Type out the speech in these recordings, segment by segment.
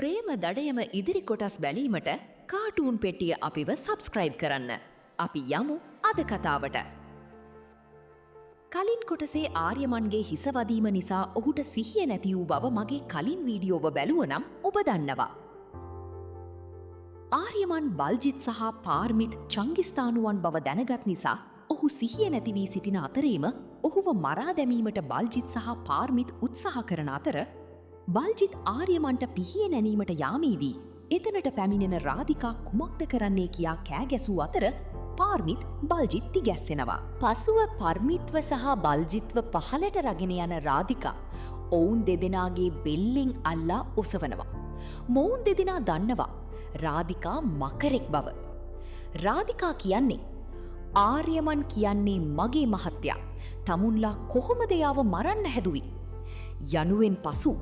ප්‍රේම දඩයම ඉදිරි කොටස් බැලීමට කාටූන් පෙට්ටිය අපිව සබස්ක්‍රයිබ් කරන්න. අපි යමු අද කතාවට. කලින් කොටසේ ආර්යමන්ගේ හිසවදීම නිසා ඔහුට සිහිය නැති වූ බව මගේ කලින් වීඩියෝව බැලුවනම් ඔබ දන්නවා. ආර්යමන් බල්ජිත් සහ පාර්මිත් චංගිස්ථානුවන් බව දැනගත් නිසා ඔහු සිහිය නැති වී සිටින අතරේම ඔහුව මරා දැමීමට බල්ජිත් සහ පාර්මිත් උත්සාහ කරන අතර බල්ජිත් ආර්යමන්ට පිහිය නැනීමට යාමේදී එතනට පැමිණෙන රාධිකා කුමක්ද කරන්නේ කියා කෑ ගැසූ අතර පාර්මිත් බල්ජිත් තිගැස්සෙනවා. පසුව පර්මිත්ව සහ බල්ජිත්ව පහලට රගෙන යන රාධිකා ඔවුන් දෙදෙනාගේ බෙල්ලෙන් අල්ලා ඔසවනවා. මොවුන් දෙදෙනා දන්නවා රාධිකා මකරෙක් බව. රාධිකා කියන්නේ ආර්යමන් කියන්නේ මගේ මහත්තයා. තමුන්ලා කොහොමද යාව මරන්න හැදුවේ? යනුවෙන් පසු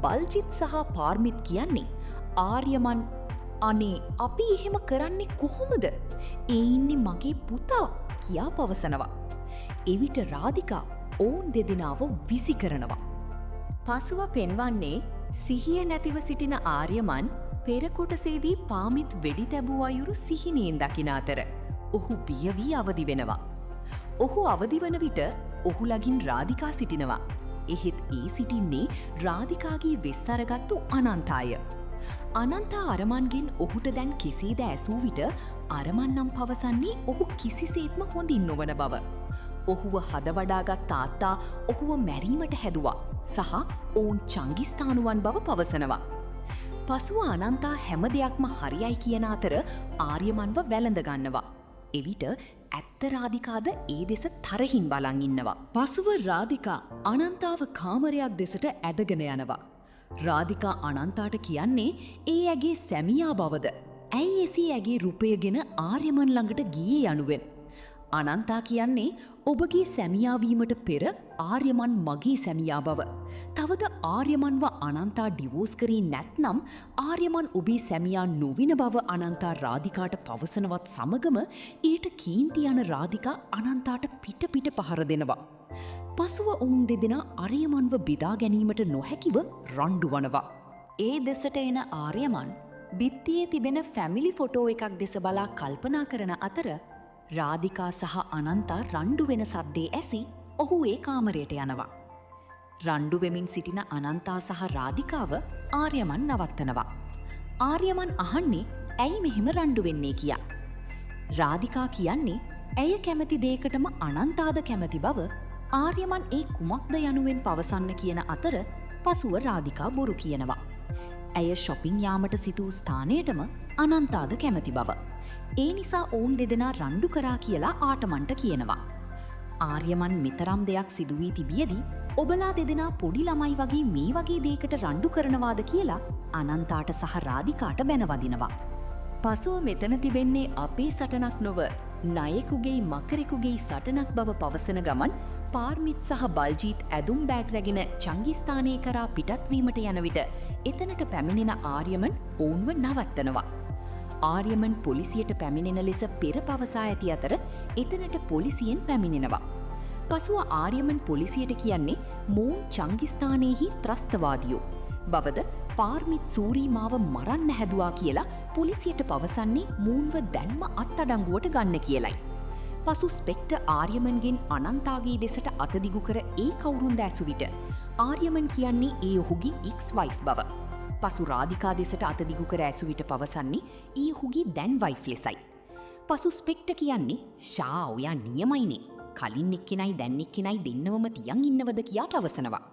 බල්ජිත් සහ පාර්මිත් කියන්නේ ආර්යමන් අනේ අපි එහෙම කරන්නේ කොහොමද? ඒ ඉන්නේ මගේ පුතා කියා පවසනවා. එවිට රාධිකා ඔවුන් දෙදෙනාව විසි කරනවා. පසුව පෙන්වන්නේ සිහිය නැතිව සිටින ආර්යමන් පෙර කොටසේදී පාමිත් වෙඩි තැබූ අයුරු සිහිනයෙන් දකින අතර ඔහු බිය වී අවදි වෙනවා. ඔහු අවදි වන විට ඔහු ළඟින් රාධිකා සිටිනවා. එහෙත් ඒ සිටින්නේ රාධිකාගේ වෙස් අරගත්තු අනන්තාය. අනන්තා අරමන්ගෙන් ඔහුට දැන් කෙසේද ඇසූ විට අරමන් නම් පවසන්නේ ඔහු කිසිසේත්ම හොඳින් නොවන බව. ඔහුව හදවඩාගත් තාත්තා ඔහුව මැරීමට හැදුවා සහ ඔවුන් චංගිස්ථානුවන් බව පවසනවා. පසුව අනන්තා හැම දෙයක්ම හරියයි කියන අතර ආර්යමන්ව වැළඳ ගන්නවා. එවිට ඇත්ත රාධිකාද ඒ දෙස තරහින් බලන් ඉන්නවා. පසුව රාධිකා අනන්තාව කාමරයක් දෙසට ඇදගෙන යනවා. රාධිකා අනන්තාට කියන්නේ ඒ ඇගේ සැමියා බවද. ඇයි එසේ ඇගේ රුපයගෙන ආර්යමන් ළඟට ගියේ යනුවෙන්. අනන්තා කියන්නේ ඔබගේ සැමියාවීමට පෙර ආර්යමන් මගේ සැමියා බව. තවද ආර්යමන්ව අනන්තා ඩිවෝස් කරී නැත්නම් ආර්යමන් ඔබේ සැමියා නොවින බව අනන්තා රාධිකාට පවසනවත් සමගම ඊට කීන්ති යන රාධිකා අනන්තාට පිට පහර දෙනවා. පසුව ඔවුන් දෙදෙනා ආර්යමන්ව බෙදා ගැනීමට නොහැකිව රණ්ඩු වනවා. ඒ දෙසට එන ආර්යමන් බිත්තියේ තිබෙන ෆැමිලි ෆොටෝ එකක් දෙස බලා කල්පනා කරන අතර රාධිකා සහ අනන්තා රණ්ඩු වෙන සද්දේ ඇසි ඔහු ඒ කාමරයට යනවා. රණ්ඩු වෙමින් සිටින අනන්තා සහ රාධිකාව ආර්යමන් නවත්තනවා. ආර්යමන් අහන්නේ ඇයි මෙහෙම රණ්ඩු වෙන්නේ කියා. රාධිකා කියන්නේ ඇය කැමති දේකටම අනන්තාද කැමති බව ආර්යමන් ඒ කුමක්ද යනුවෙන් පවසන්න කියන අතර පසුව රාධිකා බොරු කියනවා. ඇය ෂොපින් යාමට සිතූ ස්ථානයටම අනන්තාද කැමති බව. ඒ නිසා ඔවුන් දෙදෙනා රණ්ඩු කරා කියලා ආටමන්ට කියනවා. ආර්යමන් මෙතරම් දෙයක් සිදුවී තිබියදී ඔබලා දෙදෙනා පොඩි ළමයි වගේ මේ වගේ දේකට රණ්ඩු කරනවාද කියලා අනන්තාට සහ රාධිකාට බැනවදිනවා. පසුව මෙතන තිබෙන්නේ අපේ සටනක් නොව නයෙකුගේ මකරෙකුගේ සටනක් බව පවසන ගමන් පාර්මිත් සහ බල්ජීත් ඇදුම් බෑග් රැගෙන චංගිස්ථානය කරා පිටත්වීමට යන විට එතනට පැමිණෙන ආර්යමන් ඔවුන්ව නවත්තනවා. ආර්යමන් පොලිසියට පැමිණෙන ලෙස පෙර පවසා ඇති අතර එතනට පොලිසියෙන් පැමිණෙනවා. පසුව ආර්යමන් පොලිසියට කියන්නේ මොවුන් චංගිස්ථානයෙහි ත්‍රස්තවාදියෝ බවද පාර්මිත් සූරී මාව මරන්න හැදුවා කියලා පොලිසියට පවසන්නේ මොවුන්ව දැන්ම අත්අඩංගුවට ගන්න කියලයි. පසු ස්පෙක්ටර් ආර්යමන්ගෙන් අනන්තාගේ දෙසට අතදිගු කර ඒ කවුරුන්ද ඇසු විට ආර්යමන් කියන්නේ ඒ ඔහුගේ එක්ස්-වයිෆ් බව. පසු රාධිකා දෙසට අතදිගු කර ඇසු විට පවසන්නේ ඒ ඔහුගේ දැන් වයිෆ් ලෙසයි. පසු ස්පෙක්ටර් කියන්නේ ෂා ඔයා නියමයිනේ. කලින් එක්කෙනයි දැන් එක්කෙනයි දෙන්නවම තියන් ඉන්නවද කියාට අවසනවා.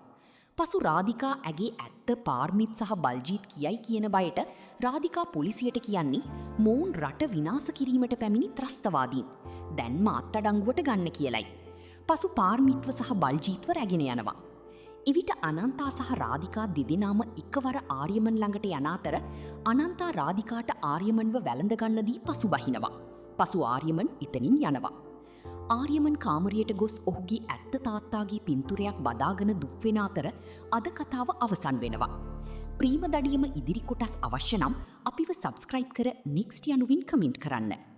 පසු රාධිකා ඇගේ ඇත්ත පාර්මිත් සහ බල්ජීත් කියයි කියන බයට රාධිකා පොලිසියට කියන්නේ මොවුන් රට විනාශ කිරීමට පැමිණි ත්‍රස්තවාදීන්. දැන්ම අත්අඩංගුවට ගන්න කියලයි. පසු පාර්මිත්ව සහ බල්ජීත්ව රැගෙන යනවා. එවිට අනන්තා සහ රාධිකා දෙදෙනාම එකවර ආර්යමන් ළඟට යන අතර අනන්තා රාධිකාට ආර්යමන්ව වැළඳ ගන්න දී පසු බහිනවා. පසු ආර්යමන් එතනින් යනවා. ආර්යමන් කාමරයට ගොස් ඔහුගේ ඇත්ත තාත්තාගේ පින්තූරයක් බදාගෙන දුක් වෙන අතර අද කතාව අවසන් වෙනවා. ප්‍රේම දඩියම ඉදිරි කොටස් අවශ්‍ය නම් අපිව සබ්ස්ක්‍රයිබ් කර next යනුවෙන් කමෙන්ට් කරන්න.